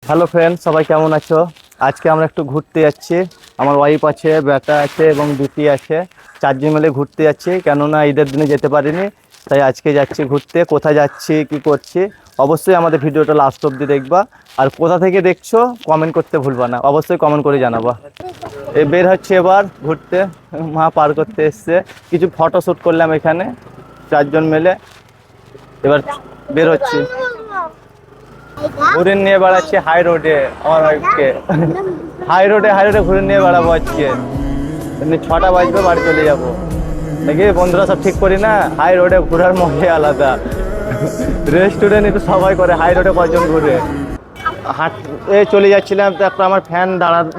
Hello friend, সবাই কেমন আছো? আজকে আমরা একটু ঘুরতে যাচ্ছি। আমার ওয়াইফ আছে, বেটা আছে এবং দুটি আছে। চারজন মিলে ঘুরতে যাচ্ছি, কেননা ঈদের দিনে যেতে পারিনি, তাই আজকে যাচ্ছি ঘুরতে। কোথায় যাচ্ছি, কি করছি, অবশ্যই আমাদের ভিডিওটা লাস্ট অবধি দেখবা। আর কোথা থেকে দেখছো কমেন্ট করতে ভুলবা না, অবশ্যই কমেন্ট করে জানাবা। এই বের হচ্ছে এবার ঘুরতে, মা পার করতে এসছে। কিছু ফটো শ্যুট করলাম এখানে চারজন মিলে। এবার বের হচ্ছি, ঘুরে নিয়ে বেড়াচ্ছি হাই রোডে আমার ওয়াইফকে। হাই রোডে ঘুরে নিয়ে বেড়াবো আজকে। এমনি 6টা বাজবে, বাড়ি চলে যাবো নাকি বন্ধুরা সব ঠিক করি না। হাই রোডে ঘোরার মজাই আলাদা। রেস্টুরেন্টে তো সবাই করে, হাই রোডে কজন ঘুরে। চলে যাচ্ছিলাম, তো একটা আমার ফ্যান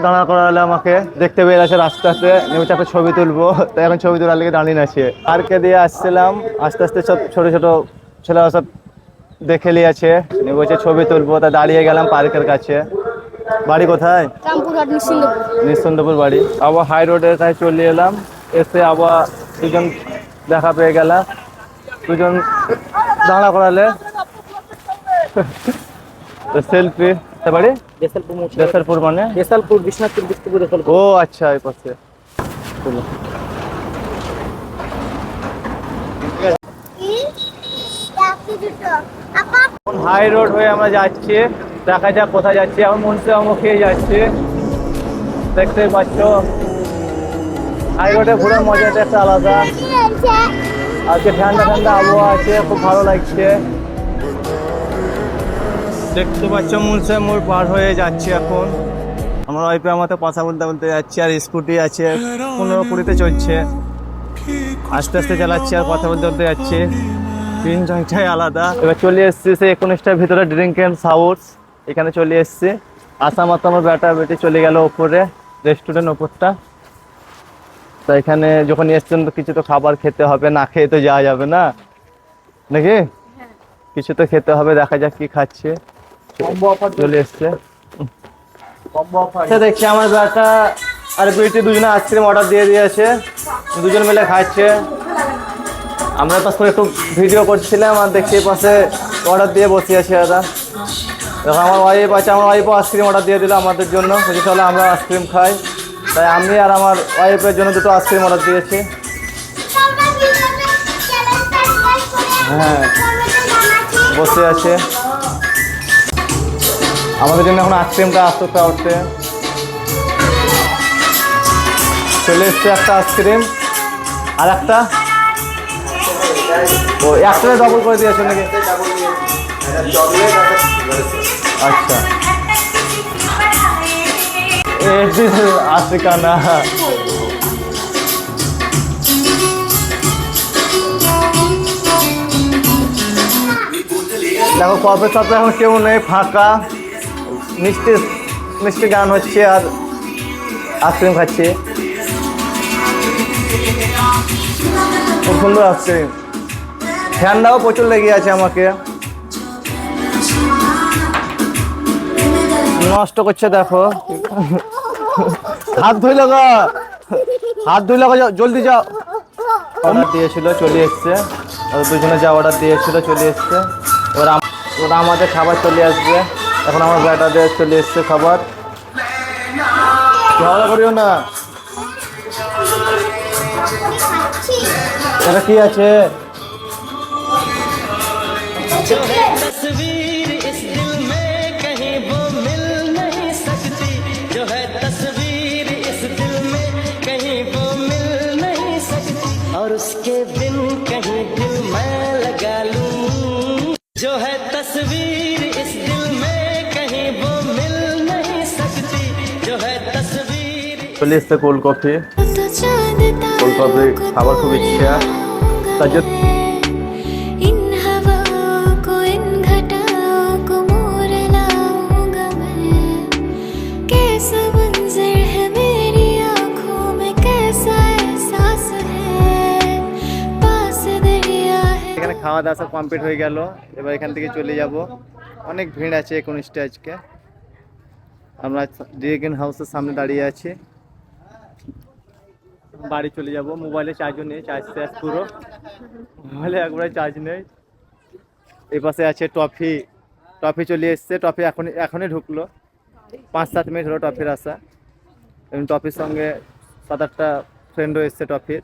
দাঁড়া করালো আমাকে, দেখতে পেয়ে আছে রাস্তাতে, নেমে চাপে ছবি তুলবো, তাই এখন ছবি তোলার লেগে দাঁড়িয়ে আছে। পার্কে দিয়ে আসছিলাম, আস্তে আস্তে সব ছোট ছোট ছেলেরা সব দেখে নিয়েছে, বলছে ছবি তুলবো, তা দাঁড়িয়ে গেলাম পার্কের কাছে। বাড়ি কোথায়? নিশ্চিন্তপুর বাড়ি। আবার হাই রোডের কাছে চলে এলাম, এসে আবার দুজন দেখা পেয়ে গেলাম, দুজন দাঁড়া করালে সেলফি। বাড়ি দেসালপুর, মানে দেসালপুর বিশ্বনাথপুর ডিস্ট্রিক্ট দেসালপুর। ও আচ্ছা, এই পাশে। চলো। হাই রোড হয়ে আমরা যাচ্ছি, দেখা যাক কোথায় যাচ্ছি। আমার মনসে মুখে যাচ্ছি, দেখতে পাচ্ছ। হাই রোডে ঘোরার মজাটা একটা আলাদা। আজকে ঠান্ডা ঠান্ডা আবহাওয়া আছে, খুব ভালো লাগছে। দেখতে পাচ্ছ মনসে মোড় পার হয়ে যাচ্ছি এখন। আমার ওয়াইফে আমাদের কথা বলতে বলতে যাচ্ছি, আর স্কুটি আছে 15-20-তে চলছে। আস্তে আস্তে চালাচ্ছি আর কথা বলতে বলতে যাচ্ছি, তিনজনটাই আলাদা। এবার চলে এসছি সেই 19টার ভিতরে ড্রিঙ্ক অ্যান্ড সাউন্ডস, এখানে চলে এসছি। আসা মাত্র আমার বেটি চলে গেল ওপরে, রেস্টুরেন্ট ওপরটা। তো এখানে যখন এসছেন তো কিছু তো খাবার খেতে হবে, না খেয়ে তো যাওয়া যাবে না নাকি? কিছু তো খেতে হবে, দেখা যাক কি খাচ্ছে। চলে এসছে। দেখছি আমার বেটা আর বেটি দুজনে আইসক্রিম অর্ডার দিয়ে দিয়েছে, দুজন মিলে খাচ্ছে। আমরা পাশ করে একটু ভিডিও করছিলাম, আর দেখছি পাশে অর্ডার দিয়ে বসে আছে দাদা। দেখো আমার ওয়াইফ আছে, আমার ওয়াইফও আইসক্রিম অর্ডার দিয়ে দিল আমাদের জন্য, বলছি চলো আমরা আইসক্রিম খাই। তাই আমি আর আমার ওয়াইফের জন্য দুটো আইসক্রিম অর্ডার দিয়েছি। হ্যাঁ, বসে আছে আমাদের জন্য। এখন আইসক্রিমটা আসতে উঠতে চলে এসছে একটা আইসক্রিম, আর একটা ও একটা ডবল করে দিয়েছে নাকি? আচ্ছা, আশিকানা। দেখো কফি শপে এখন কেউ নেই, ফাঁকা। মিষ্টি মিষ্টি গান হচ্ছে আর আইসক্রিম খাচ্ছি, খুব সুন্দর আইসক্রিম। ঠান্ডাও প্রচুর লেগে আছে আমাকে, নষ্ট করছে দেখো। হাত ধুই লাগা, হাত ধুই লাগা, জলদি যাও। অর্ডার দিয়েছিল, চলে এসছে। দুজনে যা অর্ডার দিয়েছিল চলে এসছে। ওরা আমাদের খাবার চলে আসবে। এখন আমার বেটাদের চলে এসছে খাবার। ঝগড়া করিও না। এটা কি আছে? तस्वीर इस दिल में कहीं वो मिल नहीं सकती, जो है तस्वीर इस दिल में कहीं वो मिल नहीं सकती, और उसके बिन कहीं दिल मैं लगा लूं, जो है तस्वीर इस दिल में कहीं वो मिल नहीं सकती, जो है तस्वीर। চলে এসছে কোল্ড কফি। কোল্ড কফি খাবার খুব ইচ্ছা, তার জন্য খাওয়া দাওয়া সব কমপ্লিট হয়ে গেল। এবার এখান থেকে চলে যাব, অনেক ভিড় আছে 19টে আজকে। আমরা ড্রাগন হাউসের সামনে দাঁড়িয়ে আছি, বাড়ি চলে যাব। মোবাইলে চার্জও নেই, চার্জ শেষ পুরো, মোবাইলে একবারে চার্জ নেই। এই পাশে আছে টফি, টফি চলে এসছে, টফি এখনই ঢুকলো, 5-7 মিনিট হলো টফির আসা। এবং টফির সঙ্গে 7-8টা ফ্রেন্ডও এসছে টফির।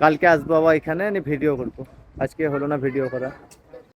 কালকে আসবো আবার এখানে ভিডিও করবো, আজকে হলো না ভিডিও করা।